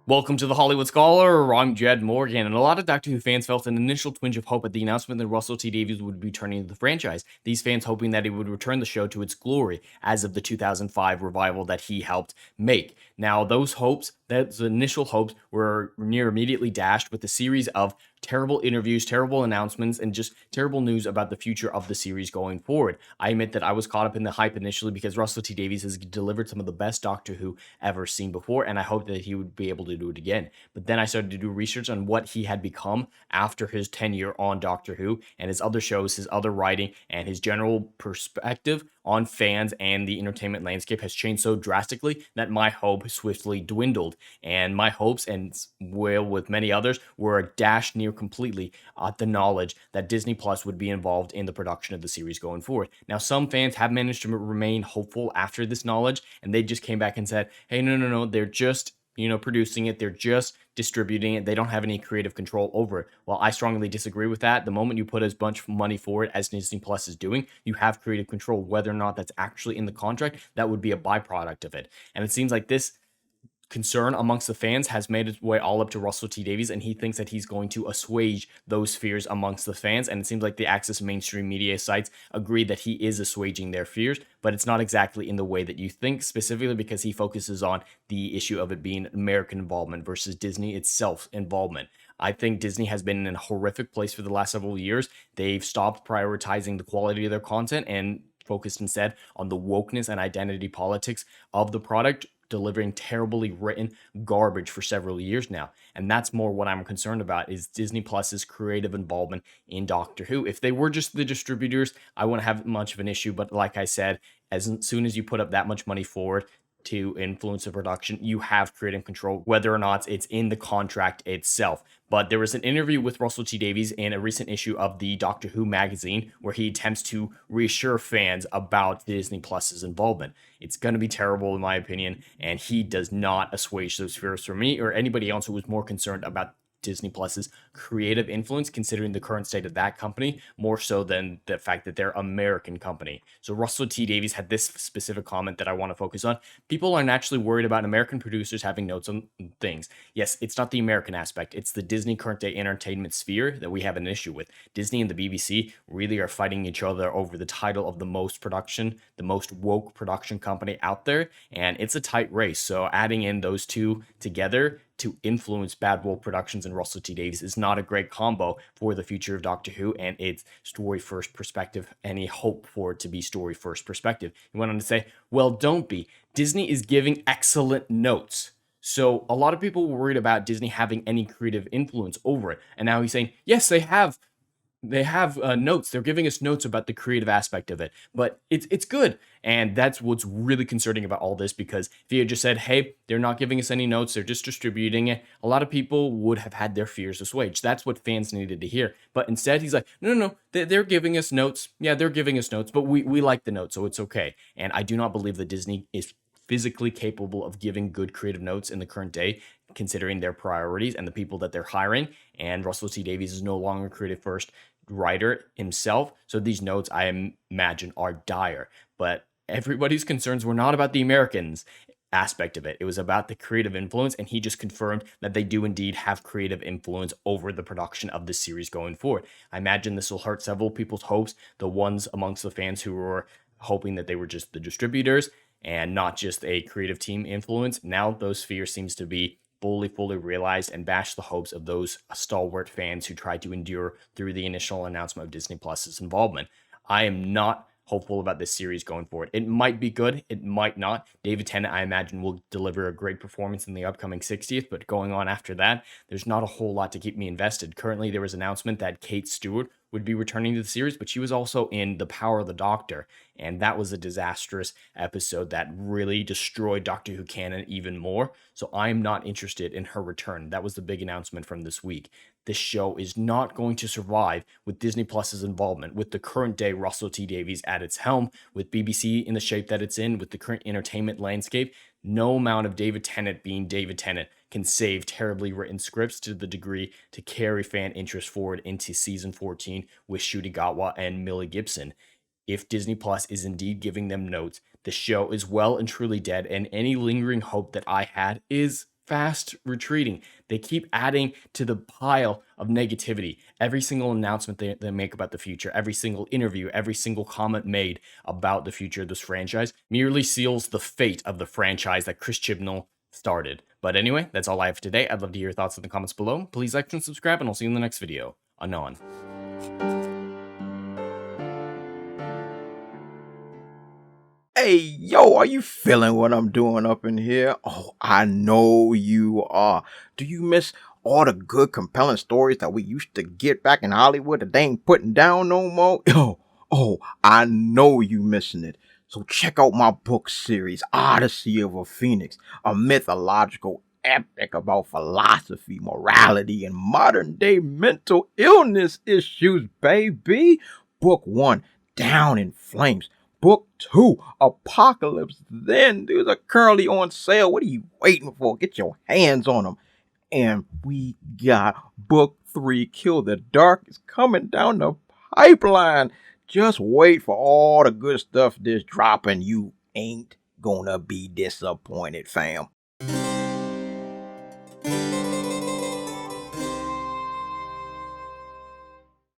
Welcome to the Hollywood Scholar. I'm Jed Morgan, and a lot of Doctor Who fans felt an initial twinge of hope at the announcement that Russell T Davies would be returning to the franchise. These fans hoping that he would return the show to its glory as of the 2005 revival that he helped make. Now, those initial hopes were near immediately dashed with a series of terrible interviews, terrible announcements, and just terrible news about the future of the series going forward. I admit that I was caught up in the hype initially because Russell T Davies has delivered some of the best Doctor Who ever seen before, and I hoped that he would be able to do it again. But then I started to do research on what he had become after his tenure on Doctor Who and his other shows, his other writing, and his general perspective on fans and the entertainment landscape has changed so drastically that my hope swiftly dwindled. And my hopes, and well, with many others, were dashed near completely at the knowledge that Disney Plus would be involved in the production of the series going forward. Now, some fans have managed to remain hopeful after this knowledge, and they just came back and said, hey, no, they're just producing it. They're just distributing it. They don't have any creative control over it. Well, I strongly disagree with that. The moment you put as much money for it as Disney Plus is doing, you have creative control. Whether or not that's actually in the contract, that would be a byproduct of it. And it seems like this concern amongst the fans has made its way all up to Russell T Davies, and he thinks that he's going to assuage those fears amongst the fans. And it seems like the Access mainstream media sites agree that he is assuaging their fears, but it's not exactly in the way that you think, specifically because he focuses on the issue of it being American involvement versus Disney itself involvement. I think Disney has been in a horrific place for the last several years. They've stopped prioritizing the quality of their content and focused instead on the wokeness and identity politics of the product, delivering terribly written garbage for several years now. And that's more what I'm concerned about, is Disney Plus's creative involvement in Doctor Who. If they were just the distributors, I wouldn't have much of an issue. But like I said, as soon as you put up that much money forward to influence the production, you have creative control, whether or not it's in the contract itself. But there was an interview with Russell T Davies in a recent issue of the Doctor Who magazine where he attempts to reassure fans about Disney Plus's involvement. It's going to be terrible, in my opinion, and he does not assuage those fears for me or anybody else who was more concerned about Disney Plus's creative influence, considering the current state of that company, more so than the fact that they're American company. So Russell T Davies had this specific comment that I want to focus on. People are naturally worried about American producers having notes on things. Yes, it's not the American aspect. It's the Disney current day entertainment sphere that we have an issue with. Disney and the BBC really are fighting each other over the title of the most woke production company out there. And it's a tight race. So adding in those two together to influence Bad Wolf Productions and Russell T Davies is not a great combo for the future of Doctor Who and its story first perspective, any hope for it to be story first perspective. He went on to say, well, don't be. Disney is giving excellent notes. So a lot of people were worried about Disney having any creative influence over it. And now he's saying, yes, they have notes. They're giving us notes about the creative aspect of it, but it's good. And that's what's really concerning about all this, because if he had just said, hey, they're not giving us any notes, they're just distributing it, a lot of people would have had their fears assuaged. That's what fans needed to hear. But instead, he's like, no, they're giving us notes. Yeah, they're giving us notes, but we like the notes, so it's okay. And I do not believe that Disney is physically capable of giving good creative notes in the current day, considering their priorities and the people that they're hiring. And Russell T Davies is no longer creative first writer himself, so these notes, I imagine, are dire. But everybody's concerns were not about the Americans aspect of it. It was about the creative influence, and he just confirmed that they do indeed have creative influence over the production of the series going forward. I imagine this will hurt several people's hopes, the ones amongst the fans who were hoping that they were just the distributors and not just a creative team influence. Now those fears seems to be fully realized and bash the hopes of those stalwart fans who tried to endure through the initial announcement of Disney Plus's involvement. I am not hopeful about this series going forward. It might be good, it might not. David Tennant, I imagine, will deliver a great performance in the upcoming 60th, but going on after that, there's not a whole lot to keep me invested. Currently, there was an announcement that Kate Stewart would be returning to the series, but she was also in The Power of the Doctor, and that was a disastrous episode that really destroyed Doctor Who canon even more. So I'm not interested in her return. That was the big announcement from this week. This show is not going to survive with Disney Plus's involvement, with the current day Russell T Davies at its helm, with BBC in the shape that it's in, with the current entertainment landscape. No amount of David Tennant being David Tennant can save terribly written scripts to the degree to carry fan interest forward into season 14 with Ncuti Gatwa and Millie Gibson. If Disney Plus is indeed giving them notes, the show is well and truly dead, and any lingering hope that I had is fast retreating. They keep adding to the pile of negativity. Every single announcement they make about the future, every single interview, every single comment made about the future of this franchise merely seals the fate of the franchise that Chris Chibnall started. But anyway, that's all I have for today. I'd love to hear your thoughts in the comments below. Please like and subscribe, and I'll see you in the next video. Anon. Hey, yo, are you feeling what I'm doing up in here? Oh, I know you are. Do you miss all the good, compelling stories that we used to get back in Hollywood that they ain't putting down no more? I know you missing it. So check out my book series, Odyssey of a Phoenix, a mythological epic about philosophy, morality, and modern day mental illness issues, baby. Book 1, Down in Flames. Book 2, Apocalypse Then. These are currently on sale. What are you waiting for? Get your hands on them. And we got Book 3, Kill the Dark, is coming down the pipeline. Just wait for all the good stuff that's dropping. You ain't gonna be disappointed, fam.